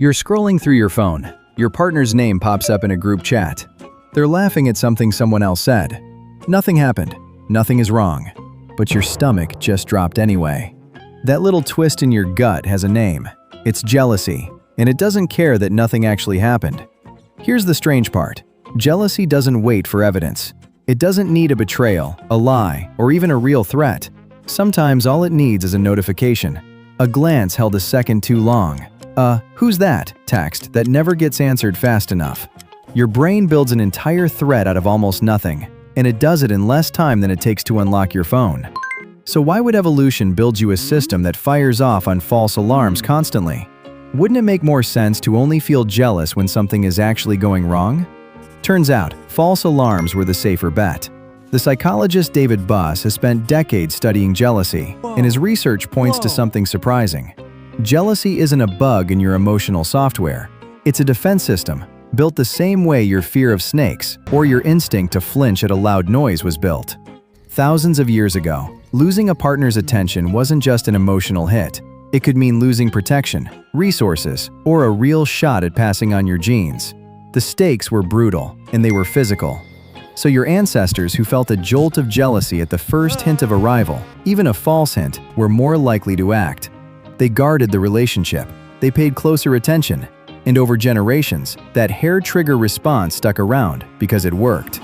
You're scrolling through your phone. Your partner's name pops up in a group chat. They're laughing at something someone else said. Nothing happened. Nothing is wrong. But your stomach just dropped anyway. That little twist in your gut has a name. It's jealousy, and it doesn't care that nothing actually happened. Here's the strange part. Jealousy doesn't wait for evidence. It doesn't need a betrayal, a lie, or even a real threat. Sometimes all it needs is a notification. A glance held a second too long. Who's that? Text that never gets answered fast enough. Your brain builds an entire thread out of almost nothing, and it does it in less time than it takes to unlock your phone. So why would evolution build you a system that fires off on false alarms constantly? Wouldn't it make more sense to only feel jealous when something is actually going wrong? Turns out, false alarms were the safer bet. The psychologist David Buss has spent decades studying jealousy, and his research points to something surprising. Jealousy isn't a bug in your emotional software. It's a defense system, built the same way your fear of snakes or your instinct to flinch at a loud noise was built. Thousands of years ago, losing a partner's attention wasn't just an emotional hit. It could mean losing protection, resources, or a real shot at passing on your genes. The stakes were brutal, and they were physical. So your ancestors who felt a jolt of jealousy at the first hint of arrival, even a false hint, were more likely to act. They guarded the relationship. They paid closer attention. And over generations, that hair-trigger response stuck around because it worked.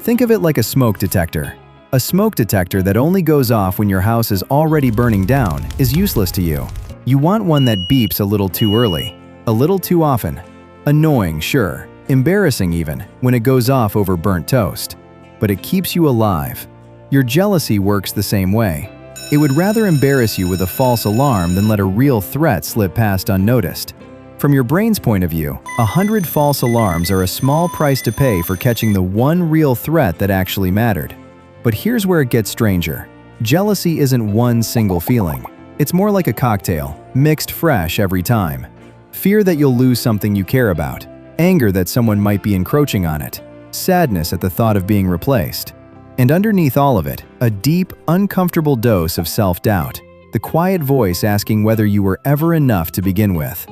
Think of it like a smoke detector. A smoke detector that only goes off when your house is already burning down is useless to you. You want one that beeps a little too early, a little too often. Annoying, sure. Embarrassing even, when it goes off over burnt toast. But it keeps you alive. Your jealousy works the same way. It would rather embarrass you with a false alarm than let a real threat slip past unnoticed. From your brain's point of view, 100 false alarms are a small price to pay for catching the one real threat that actually mattered. But here's where it gets stranger. Jealousy isn't one single feeling. It's more like a cocktail, mixed fresh every time. Fear that you'll lose something you care about. Anger that someone might be encroaching on it. Sadness at the thought of being replaced. And underneath all of it, a deep, uncomfortable dose of self-doubt. The quiet voice asking whether you were ever enough to begin with.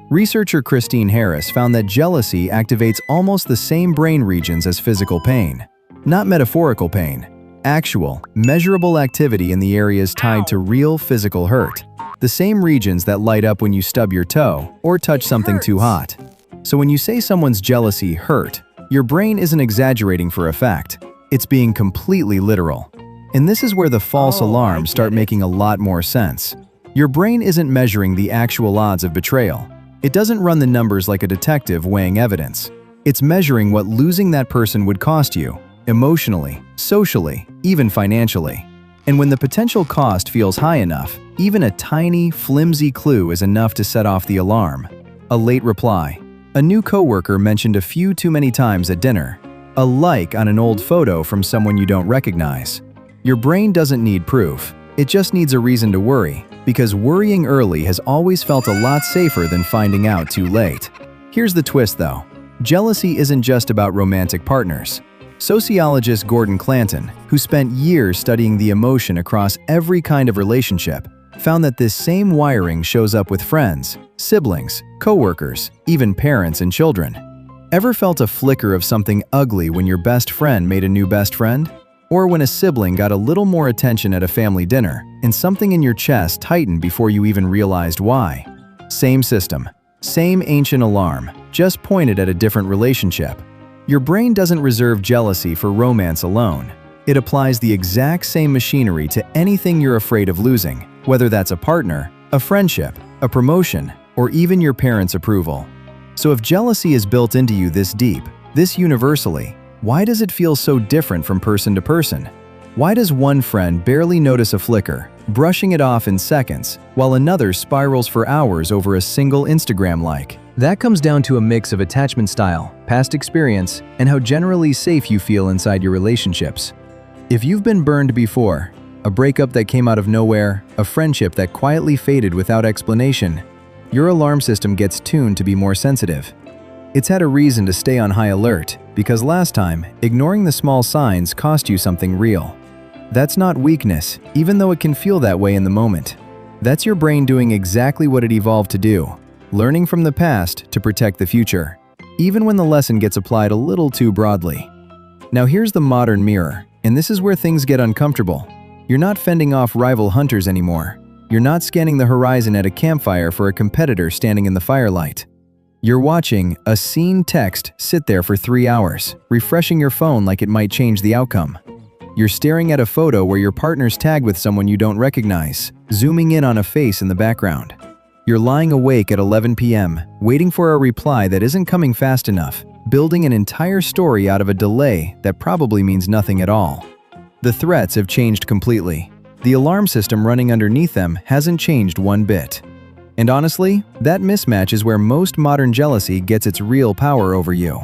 Researcher Christine Harris found that jealousy activates almost the same brain regions as physical pain. Not metaphorical pain. Actual, measurable activity in the areas tied to real physical hurt. The same regions that light up when you stub your toe or touch something too hot. So when you say someone's jealousy hurt, your brain isn't exaggerating for effect. It's being completely literal. And this is where the false alarms start making a lot more sense. Your brain isn't measuring the actual odds of betrayal. It doesn't run the numbers like a detective weighing evidence. It's measuring what losing that person would cost you, emotionally, socially, even financially. And when the potential cost feels high enough, even a tiny, flimsy clue is enough to set off the alarm. A late reply. A new coworker mentioned a few too many times at dinner. A like on an old photo from someone you don't recognize. Your brain doesn't need proof. It just needs a reason to worry, because worrying early has always felt a lot safer than finding out too late. Here's the twist though. Jealousy isn't just about romantic partners. Sociologist Gordon Clanton, who spent years studying the emotion across every kind of relationship, found that this same wiring shows up with friends, siblings, coworkers, even parents and children. Ever felt a flicker of something ugly when your best friend made a new best friend? Or when a sibling got a little more attention at a family dinner and something in your chest tightened before you even realized why? Same system, same ancient alarm, just pointed at a different relationship. Your brain doesn't reserve jealousy for romance alone. It applies the exact same machinery to anything you're afraid of losing, whether that's a partner, a friendship, a promotion, or even your parents' approval. So if jealousy is built into you this deep, this universally, why does it feel so different from person to person? Why does one friend barely notice a flicker, brushing it off in seconds, while another spirals for hours over a single Instagram like? That comes down to a mix of attachment style, past experience, and how generally safe you feel inside your relationships. If you've been burned before, a breakup that came out of nowhere, a friendship that quietly faded without explanation, your alarm system gets tuned to be more sensitive. It's had a reason to stay on high alert, because last time, ignoring the small signs cost you something real. That's not weakness, even though it can feel that way in the moment. That's your brain doing exactly what it evolved to do, learning from the past to protect the future, even when the lesson gets applied a little too broadly. Now here's the modern mirror, and this is where things get uncomfortable. You're not fending off rival hunters anymore. You're not scanning the horizon at a campfire for a competitor standing in the firelight. You're watching a seen text sit there for 3 hours, refreshing your phone like it might change the outcome. You're staring at a photo where your partner's tagged with someone you don't recognize, zooming in on a face in the background. You're lying awake at 11 p.m., waiting for a reply that isn't coming fast enough, building an entire story out of a delay that probably means nothing at all. The threats have changed completely. The alarm system running underneath them hasn't changed one bit. And honestly, that mismatch is where most modern jealousy gets its real power over you.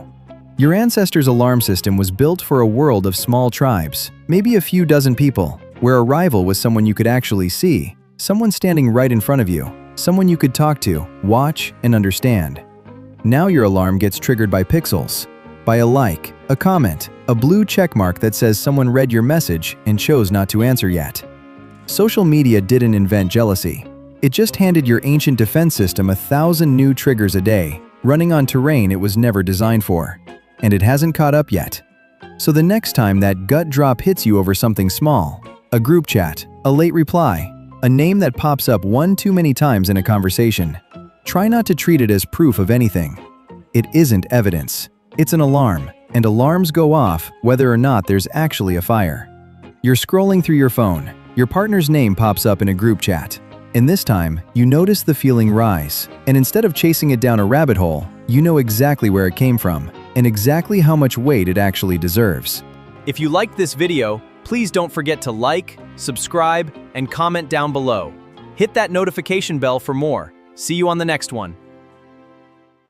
Your ancestors' alarm system was built for a world of small tribes, maybe a few dozen people, where a rival was someone you could actually see, someone standing right in front of you, someone you could talk to, watch, and understand. Now your alarm gets triggered by pixels, by a like, a comment, a blue checkmark that says someone read your message and chose not to answer yet. Social media didn't invent jealousy. It just handed your ancient defense system 1,000 new triggers a day, running on terrain it was never designed for. And it hasn't caught up yet. So the next time that gut drop hits you over something small, a group chat, a late reply, a name that pops up one too many times in a conversation, try not to treat it as proof of anything. It isn't evidence. It's an alarm, and alarms go off whether or not there's actually a fire. You're scrolling through your phone. Your partner's name pops up in a group chat. And this time, you notice the feeling rise, and instead of chasing it down a rabbit hole, you know exactly where it came from, and exactly how much weight it actually deserves. If you liked this video, please don't forget to like, subscribe, and comment down below. Hit that notification bell for more. See you on the next one.